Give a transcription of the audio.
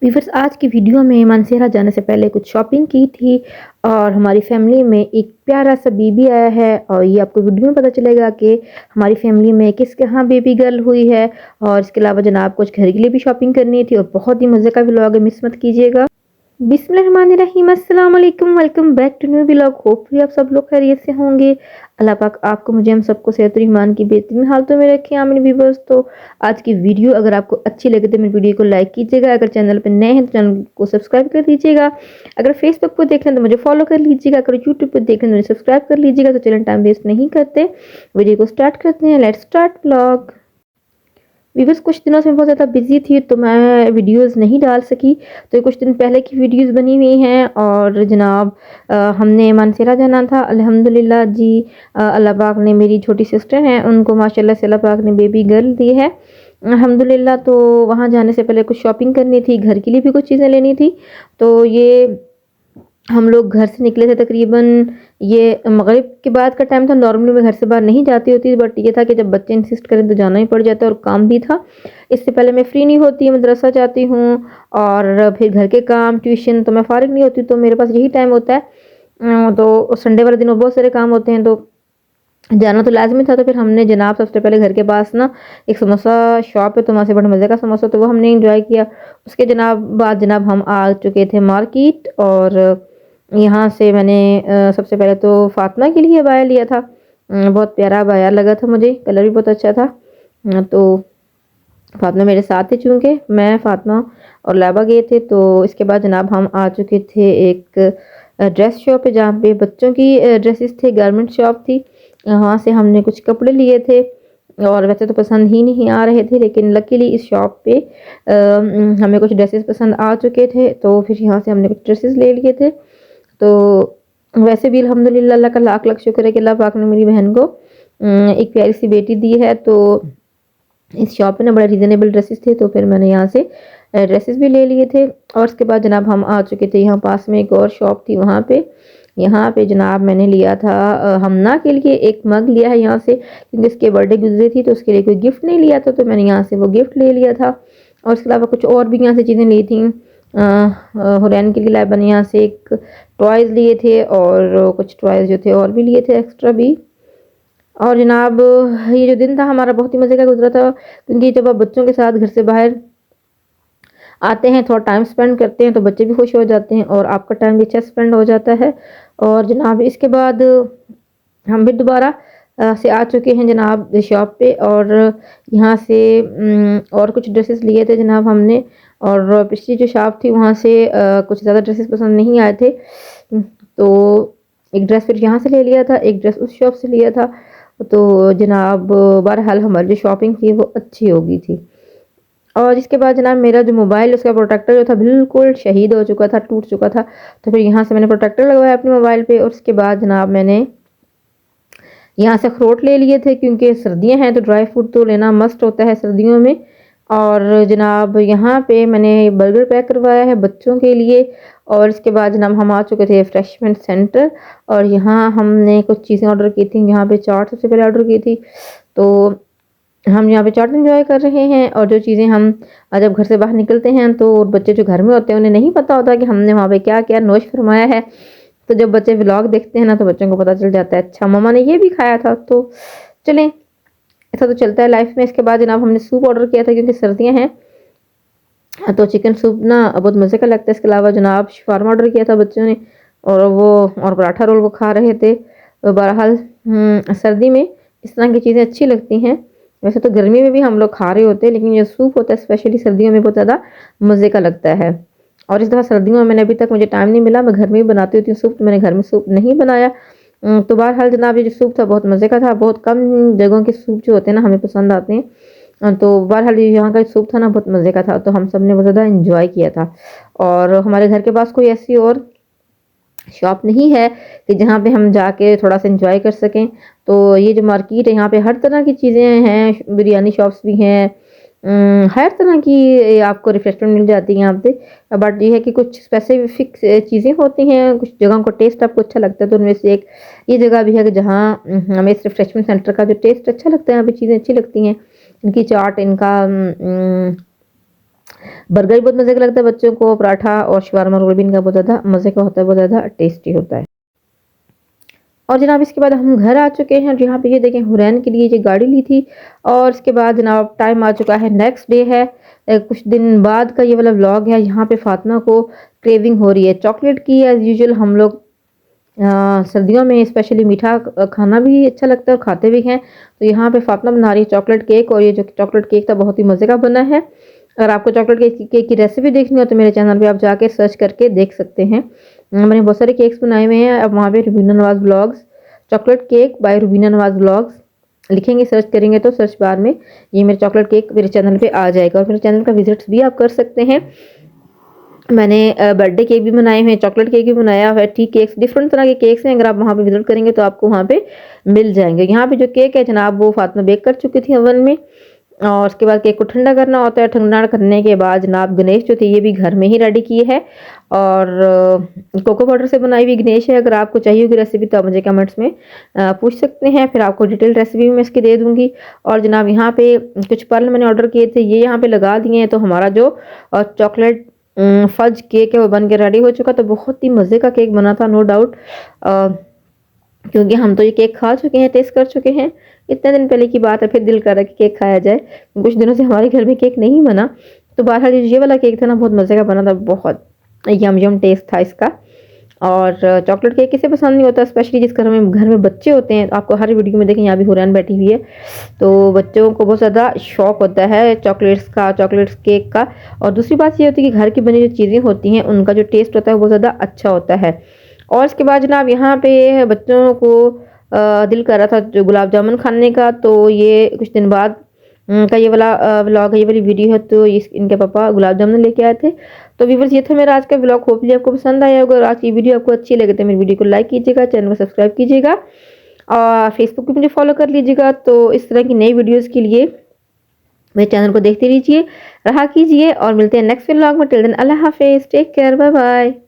Viewers आज की video में मानसेरा जाने से पहले कुछ शॉपिंग की थी और हमारी फैमिली में एक प्यारा सा बेबी आया है और ये आपको वीडियो में पता चलेगा कि हमारी फैमिली में किसके यहाँ बेबी गर्ल हुई है। और इसके अलावा जनाब कुछ घर के लिए भी शॉपिंग करनी थी और बहुत ही मज़े का व्लॉग है, मिस मत कीजिएगा। बिस्मिल्लाहिर्रहमानिर्रहीम, अस्सलाम वालेकुम, welcome back to new vlog. Hopefully आप सब लोग खैरियत से होंगे। अल्लाह पाक आपको मुझे हम सबको सेहत और ईमान की बेहतरीन हालतों में रखें, आमीन। व्यूअर्स, तो आज की वीडियो अगर आपको अच्छी लगे तो मेरी वीडियो को लाइक कीजिएगा। अगर चैनल पर नए हैं तो चैनल को सब्सक्राइब कर लीजिएगा। अगर फेसबुक पर देख रहे हैं तो मुझे फॉलो कर लीजिएगा। अगर यूट्यूब पर देख रहे हैं तो मुझे सब्सक्राइब कर लीजिएगा। तो चलिए टाइम वेस्ट नहीं करते, वीडियो को स्टार्ट करते हैं। Let's start vlog. वीवर्स, कुछ दिनों से मैं बहुत ज़्यादा बिजी थी तो मैं वीडियोस नहीं डाल सकी। तो ये कुछ दिन पहले की वीडियोस बनी हुई हैं और जनाब हमने मानसेरा जाना था। अल्हम्दुलिल्लाह जी, अल्लाह पाक ने, मेरी छोटी सिस्टर हैं उनको माशाल्लाह से अल्लाह पाक ने बेबी गर्ल दी है अल्हम्दुलिल्लाह। तो वहाँ जाने से पहले कुछ शॉपिंग करनी थी, घर के लिए भी कुछ चीज़ें लेनी थी। तो ये हम लोग घर से निकले थे तकरीबन, ये मगरिब के बाद का टाइम था। नॉर्मली मैं घर से बाहर नहीं जाती होती, बट ये था कि जब बच्चे इंसिस्ट करें तो जाना ही पड़ जाता है और काम भी था। इससे पहले मैं फ्री नहीं होती, मदरसा जाती हूँ और फिर घर के काम, ट्यूशन, तो मैं फारिग नहीं होती, तो मेरे पास यही टाइम होता है। तो संडे वाले दिन और बहुत सारे काम होते हैं, तो जाना तो लाजमी था। तो फिर हमने जनाब सबसे पहले घर के पास ना एक समोसा शॉप है, तो वहाँ से बड़ा मज़े का समोसा, तो वो हमने इंजॉय किया। उसके जनाब हम आ चुके थे मार्केट और यहाँ से मैंने सबसे पहले तो फ़ातिमा के लिए अबाया लिया था। बहुत प्यारा अबाया लगा था मुझे, कलर भी बहुत अच्छा था। तो फ़ातिमा मेरे साथ थी, चूँकि मैं, फ़ातिमा और लाबा गए थे। तो इसके बाद जनाब हम आ चुके थे एक ड्रेस शॉप पे जहाँ पे बच्चों की ड्रेसेस थे, गारमेंट शॉप थी। वहाँ से हमने कुछ कपड़े लिए थे और वैसे तो पसंद ही नहीं आ रहे थे, लेकिन लकीली इस शॉप पे हमें कुछ ड्रेसेस पसंद आ चुके थे। तो फिर यहाँ से हमने कुछ ड्रेसेस ले लिए थे। तो वैसे भी अल्हम्दुलिल्लाह अल्लाह का लाख लाख शुक्र है कि अल्लाह पाक ने मेरी बहन को एक प्यारी सी बेटी दी है। तो इस शॉप पे ना बड़ा रीज़नेबल ड्रेसेस थे, तो फिर मैंने यहाँ से ड्रेसेस भी ले लिए थे। और उसके बाद जनाब हम आ चुके थे, यहाँ पास में एक और शॉप थी, यहाँ पे जनाब मैंने लिया था हमना के लिए एक मग लिया है यहाँ से, क्योंकि उसके बर्थडे गुजरी थी तो उसके लिए कोई गिफ्ट नहीं लिया था, तो मैंने यहाँ से वो गिफ्ट ले लिया था। और उसके अलावा कुछ और भी यहाँ से चीज़ें ली थी। हुरैन के लिए लाइबा ने यहाँ से एक टॉयज़ लिए थे और कुछ टॉयज़ जो थे और भी लिए थे एक्स्ट्रा भी। और जनाब ये जो दिन था हमारा बहुत ही मज़े का गुजरा था, क्योंकि जब आप बच्चों के साथ घर से बाहर आते हैं, थोड़ा टाइम स्पेंड करते हैं, तो बच्चे भी खुश हो जाते हैं और आपका टाइम भी अच्छा स्पेंड हो जाता है। और जनाब इसके बाद हम भी दोबारा से आ चुके हैं जनाब शॉप पे और यहाँ से और कुछ ड्रेसेस लिए थे जनाब हमने। और पिछली जो शॉप थी वहाँ से कुछ ज़्यादा ड्रेसेस पसंद नहीं आए थे, तो एक ड्रेस फिर यहाँ से ले लिया था, एक ड्रेस उस शॉप से लिया था। तो जनाब बहरहाल हमारी जो शॉपिंग थी वो अच्छी हो गई थी। और इसके बाद जनाब मेरा जो मोबाइल, उसका प्रोटेक्टर जो था बिल्कुल शहीद हो चुका था, टूट चुका था। तो फिर यहाँ से मैंने प्रोटेक्टर लगवाया अपने मोबाइल पे। और उसके बाद जनाब मैंने यहाँ से अखरोट ले लिए थे, क्योंकि सर्दियाँ हैं तो ड्राई फ्रूट तो लेना मस्ट होता है सर्दियों में। और जनाब यहाँ पे मैंने बर्गर पैक करवाया है बच्चों के लिए। और इसके बाद जनाब हम आ चुके थे रिफ्रेशमेंट सेंटर और यहाँ हमने कुछ चीज़ें ऑर्डर की थी। यहाँ पे चाट सबसे पहले ऑर्डर की थी, तो हम यहाँ पे चाट एंजॉय कर रहे हैं। और जो चीज़ें हम जब घर से बाहर निकलते हैं तो बच्चे जो घर में होते हैं उन्हें नहीं पता होता कि हमने वहाँ पे क्या क्या नोश फरमाया है। तो जब बच्चे व्लॉग देखते हैं ना तो बच्चों को पता चल जाता है, अच्छा मम्मा ने ये भी खाया था। तो चलें, ऐसा तो चलता है लाइफ में। इसके बाद जनाब हमने सूप ऑर्डर किया था, क्योंकि सर्दियाँ हैं तो चिकन सूप ना बहुत मज़े का लगता है। इसके अलावा जनाब शवारमा ऑर्डर किया था बच्चों ने, और पराठा रोल वो खा रहे थे। तो बहरहाल सर्दी में इस तरह की चीज़ें अच्छी लगती हैं। वैसे तो गर्मी में भी हम लोग खा रहे होते हैं, लेकिन ये सूप होता है स्पेशली सर्दियों में बहुत ज़्यादा मज़े का लगता है। और इस दफ़ा सर्दियों में मैंने अभी तक मुझे टाइम नहीं मिला, मैं घर में ही बनाती होती हूँ सूप, तो मैंने घर में सूप नहीं बनाया। तो बहरहाल जनाब ये जो सूप था बहुत मज़े का था। बहुत कम जगहों के सूप जो होते हैं ना हमें पसंद आते हैं। तो बहरहाल यहाँ का सूप था ना बहुत मज़े का था, तो हम सब ने बहुत ज़्यादा इंजॉय किया था। और हमारे घर के पास कोई ऐसी और शॉप नहीं है कि जहाँ पे हम जाके थोड़ा सा इंजॉय कर सकें। तो ये जो मार्केट है यहाँ पे हर तरह की चीज़ें हैं, बिरयानी शॉप्स भी हैं, हर तरह की आपको रिफ्रेशमेंट मिल जाती है यहाँ पे। बट ये है कि कुछ स्पेसिफिक चीज़ें होती हैं, कुछ जगहों का टेस्ट आपको अच्छा लगता है, तो उनमें से एक ये जगह भी है कि जहाँ हमें इस रिफ्रेशमेंट सेंटर का जो टेस्ट अच्छा लगता है, यहाँ पे चीज़ें अच्छी लगती हैं। इनकी चाट, इनका बर्गर भी बहुत मज़े का लगता है बच्चों को, पराठा और शवारमा रोल भी इनका बहुत ज़्यादा मज़े का होता है, बहुत ज़्यादा टेस्टी होता है। और जनाब इसके बाद हम घर आ चुके हैं और यहाँ पे ये देखें हुरैन के लिए ये गाड़ी ली थी। और इसके बाद जनाब टाइम आ चुका है, नेक्स्ट डे है, कुछ दिन बाद का ये वाला व्लॉग है। यहाँ पे फातिमा को क्रेविंग हो रही है चॉकलेट की। एज़ यूजुअल हम लोग सर्दियों में स्पेशली मीठा खाना भी अच्छा लगता है और खाते भी हैं। तो यहाँ पे फातिमा बना रही है चॉकलेट केक, और ये जो चॉकलेट केक था बहुत ही मज़े का बना है। अगर आपको चॉकलेट केक की रेसिपी देखनी हो तो मेरे चैनल पे आप जाके सर्च करके देख सकते हैं। मैंने बहुत सारे केक्स बनाए हुए हैं। अब वहाँ पे Rubina Nawaz blogs, chocolate cake by Rubina Nawaz blogs लिखेंगे, सर्च करेंगे तो सर्च बार में ये मेरे चॉकलेट केक मेरे चैनल पे आ जाएगा। और मेरे चैनल का विजिट भी आप कर सकते हैं। मैंने बर्थडे केक भी बनाए हुए हैं, चॉकलेट केक भी बनाया हुआ है, टी केक्स, डिफरेंट तरह के केक्स हैं। अगर आप वहाँ पे विजिट करेंगे तो आपको वहाँ पे मिल जाएंगे। यहाँ पे जो केक है जनाब वो फातिमा बेक कर चुकी थी ओवन में। और उसके बाद केक को ठंडा करना होता है। ठंडा करने के बाद जनाब गणेश जो थे ये भी घर में ही रेडी किए है, और कोको पाउडर से बनाई हुई गणेश है। अगर आपको चाहिए होगी रेसिपी तो आप मुझे कमेंट्स में पूछ सकते हैं, फिर आपको डिटेल रेसिपी भी मैं इसकी दे दूंगी। और जनाब यहाँ पे कुछ पर्ल मैंने ऑर्डर किए थे, ये यहाँ पे लगा दिए हैं। तो हमारा जो चॉकलेट फज केक है वो बन के रेडी हो चुका। तो बहुत ही मज़े का केक बना था, नो डाउट, क्योंकि हम तो ये केक खा चुके हैं, टेस्ट कर चुके हैं। इतने दिन पहले की बात है, फिर दिल कर रहा है कि केक खाया जाए। कुछ दिनों से हमारे घर में केक नहीं बना। तो बहरहाल ये वाला केक था ना बहुत मज़े का बना था, बहुत यम टेस्ट था इसका। और चॉकलेट केक किसे पसंद नहीं होता, स्पेशली जिस घर में बच्चे होते हैं। तो आपको हर वीडियो में देखें यहाँ भी हुरैन बैठी हुई है, तो बच्चों को बहुत ज़्यादा शौक होता है चॉकलेट्स का, चॉकलेट्स केक का। और दूसरी बात ये होती है कि घर की बनी जो चीज़ें होती हैं उनका जो टेस्ट होता है वो ज़्यादा अच्छा होता है। और इसके बाद जनाब यहाँ पे बच्चों को दिल कर रहा था जो गुलाब जामुन खाने का। तो ये कुछ दिन बाद का ये वाला व्लॉग है, ये वाली वीडियो है। तो इनके पापा गुलाब जामुन लेके आए थे। तो व्यूअर्स ये था मेरा आज का व्लॉग, होपफुली आपको पसंद आया होगा। अगर आज की वीडियो आपको अच्छी लगे तो मेरी वीडियो को लाइक कीजिएगा, चैनल को सब्सक्राइब कीजिएगा, और फेसबुक पे मुझे फॉलो कर लीजिएगा। तो इस तरह की नई वीडियोज़ के लिए मेरे चैनल को देखते रहिए, रहा कीजिए, और मिलते हैं नेक्स्ट व्लॉग में। टिल देन अल्लाह हाफिज़, टेक केयर, बाय बाय।